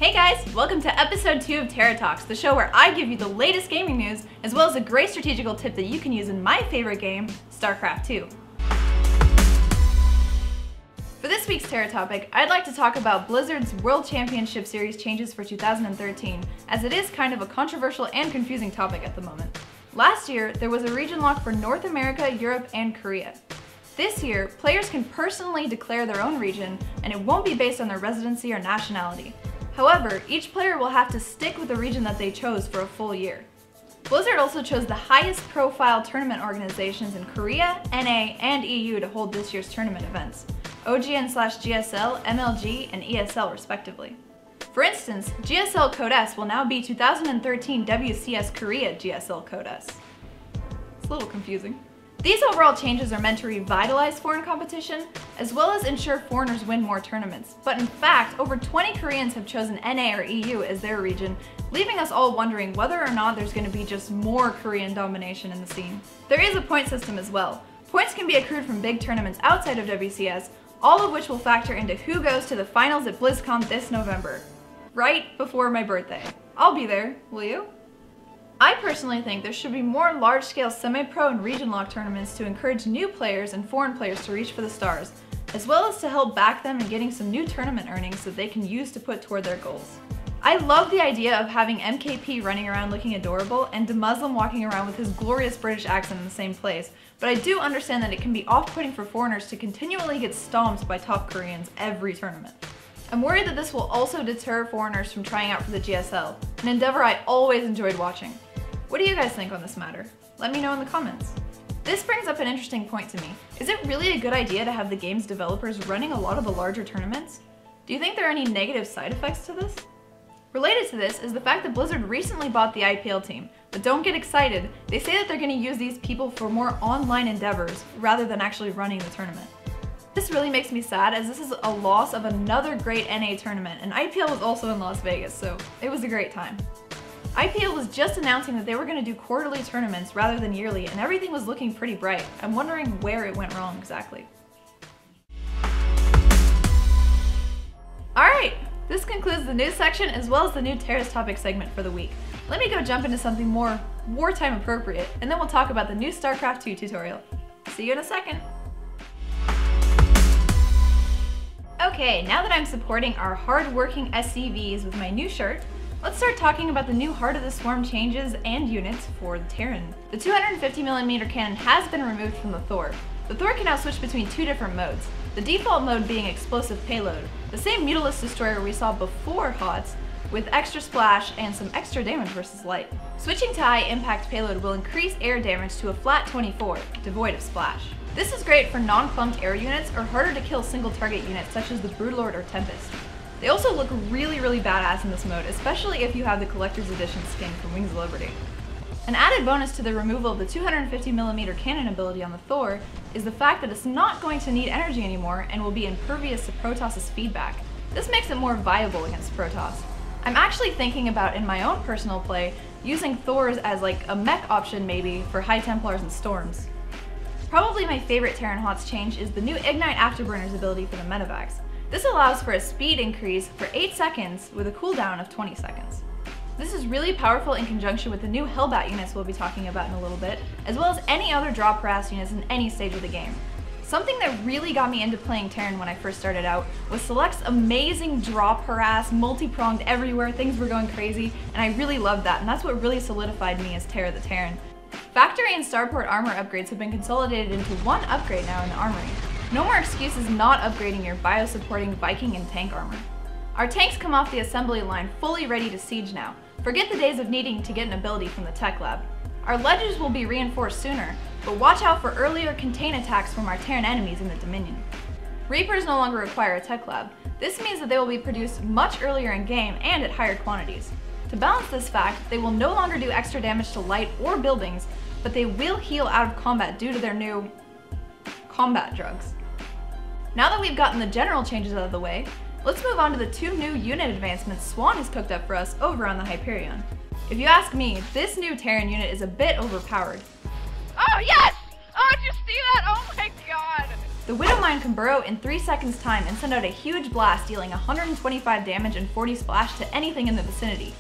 Hey guys, welcome to episode 2 of Terra Talks, the show where I give you the latest gaming news, as well as a great strategical tip that you can use in my favorite game, StarCraft 2. For this week's Terra topic, I'd like to talk about Blizzard's World Championship Series changes for 2013, as it is kind of a controversial and confusing topic at the moment. Last year, there was a region lock for North America, Europe, and Korea. This year, players can personally declare their own region, and it won't be based on their residency or nationality. However, each player will have to stick with the region that they chose for a full year. Blizzard also chose the highest profile tournament organizations in Korea, NA, and EU to hold this year's tournament events: OGN/GSL, MLG, and ESL respectively. For instance, GSL HotS will now be 2013 WCS Korea GSL HotS. It's a little confusing. These overall changes are meant to revitalize foreign competition, as well as ensure foreigners win more tournaments. But in fact, over 20 Koreans have chosen NA or EU as their region, leaving us all wondering whether or not there's going to be just more Korean domination in the scene. There is a point system as well. Points can be accrued from big tournaments outside of WCS, all of which will factor into who goes to the finals at BlizzCon this November. Right before my birthday. I'll be there, will you? I personally think there should be more large-scale semi-pro and region lock tournaments to encourage new players and foreign players to reach for the stars, as well as to help back them in getting some new tournament earnings that they can use to put toward their goals. I love the idea of having MKP running around looking adorable and DeMuslim walking around with his glorious British accent in the same place, but I do understand that it can be off-putting for foreigners to continually get stomped by top Koreans every tournament. I'm worried that this will also deter foreigners from trying out for the GSL, an endeavor I always enjoyed watching. What do you guys think on this matter? Let me know in the comments. This brings up an interesting point to me. Is it really a good idea to have the game's developers running a lot of the larger tournaments? Do you think there are any negative side effects to this? Related to this is the fact that Blizzard recently bought the IPL team, but don't get excited, they say that they're going to use these people for more online endeavors rather than actually running the tournament. This really makes me sad, as this is a loss of another great NA tournament, and IPL was also in Las Vegas, so it was a great time. IPL was just announcing that they were going to do quarterly tournaments rather than yearly, and everything was looking pretty bright. I'm wondering where it went wrong exactly. Alright, this concludes the news section as well as the new Terra's topic segment for the week. Let me go jump into something more wartime appropriate, and then we'll talk about the new StarCraft 2 tutorial. See you in a second. Okay, now that I'm supporting our hard-working SCVs with my new shirt, let's start talking about the new Heart of the Swarm changes and units for the Terran. The 250mm cannon has been removed from the Thor. The Thor can now switch between two different modes, the default mode being explosive payload, the same Mutalist destroyer we saw before HotS, with extra splash and some extra damage versus light. Switching to high impact payload will increase air damage to a flat 24, devoid of splash. This is great for non-clumped air units or harder to kill single target units such as the Broodlord or Tempest. They also look really badass in this mode, especially if you have the Collector's Edition skin from Wings of Liberty. An added bonus to the removal of the 250mm cannon ability on the Thor is the fact that it's not going to need energy anymore and will be impervious to Protoss's feedback. This makes it more viable against Protoss. I'm actually thinking about, in my own personal play, using Thors as like a mech option maybe for High Templars and Storms. Probably my favorite Terran HotS change is the new Ignite Afterburners ability for the Medivacs. This allows for a speed increase for 8 seconds with a cooldown of 20 seconds. This is really powerful in conjunction with the new Hellbat units we'll be talking about in a little bit, as well as any other drop harass units in any stage of the game. Something that really got me into playing Terran when I first started out was Select's amazing drop harass, multi-pronged everywhere, things were going crazy, and I really loved that, and that's what really solidified me as Terra the Terran. Factory and Starport armor upgrades have been consolidated into one upgrade now in the armory. No more excuses not upgrading your bio-supporting Viking and tank armor. Our tanks come off the assembly line fully ready to siege now. Forget the days of needing to get an ability from the tech lab. Our ledges will be reinforced sooner, but watch out for earlier contain attacks from our Terran enemies in the Dominion. Reapers no longer require a tech lab. This means that they will be produced much earlier in game and at higher quantities. To balance this fact, they will no longer do extra damage to light or buildings, but they will heal out of combat due to their new combat drugs. Now that we've gotten the general changes out of the way, let's move on to the two new unit advancements Swan has cooked up for us over on the Hyperion. If you ask me, this new Terran unit is a bit overpowered. Oh yes! Oh, did you see that? Oh my god! The Widow Mine can burrow in 3 seconds time and send out a huge blast dealing 125 damage and 40 splash to anything in the vicinity.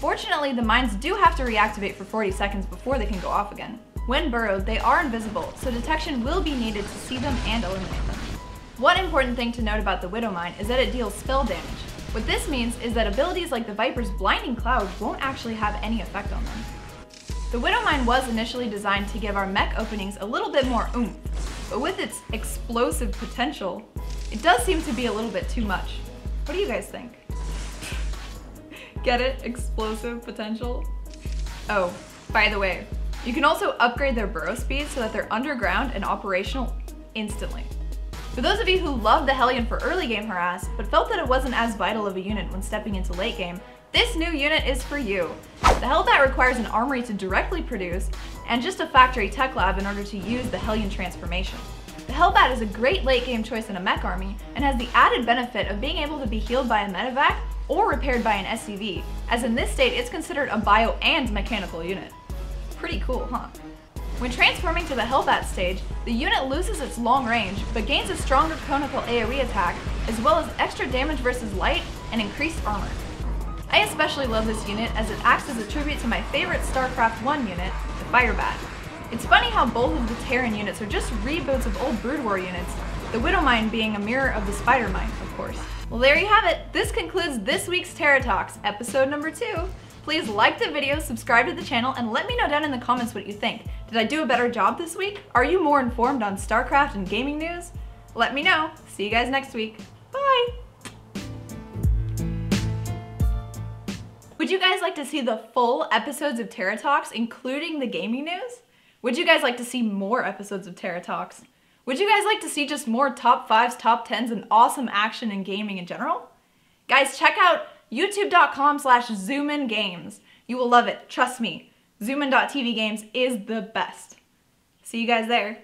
Fortunately, the mines do have to reactivate for 40 seconds before they can go off again. When burrowed, they are invisible, so detection will be needed to see them and eliminate them. One important thing to note about the Widow Mine is that it deals spell damage. What this means is that abilities like the Viper's Blinding Cloud won't actually have any effect on them. The Widow Mine was initially designed to give our mech openings a little bit more oomph, but with its explosive potential, it does seem to be a little bit too much. What do you guys think? Get it? Explosive potential? Oh, by the way, you can also upgrade their burrow speed so that they're underground and operational instantly. For those of you who love the Hellion for early game harass, but felt that it wasn't as vital of a unit when stepping into late game, this new unit is for you. The Hellbat requires an armory to directly produce, and just a factory tech lab in order to use the Hellion transformation. The Hellbat is a great late game choice in a mech army, and has the added benefit of being able to be healed by a medevac or repaired by an SCV, as in this state it's considered a bio and mechanical unit. Pretty cool, huh? When transforming to the Hellbat stage, the unit loses its long range, but gains a stronger conical AoE attack, as well as extra damage versus light and increased armor. I especially love this unit as it acts as a tribute to my favorite StarCraft 1 unit, the Firebat. It's funny how both of the Terran units are just reboots of old Brood War units, the Widow Mine being a mirror of the Spider Mine, of course. Well, there you have it. This concludes this week's Terra Talks, episode number 2. Please like the video, subscribe to the channel, and let me know down in the comments what you think. Did I do a better job this week? Are you more informed on StarCraft and gaming news? Let me know. See you guys next week. Bye! Would you guys like to see the full episodes of Terra Talks, including the gaming news? Would you guys like to see more episodes of Terra Talks? Would you guys like to see just more top 5s, top 10s, and awesome action in gaming in general? Guys, check out youtube.com/zoomingames. You will love it, trust me. Zoomin.tv Games is the best. See you guys there.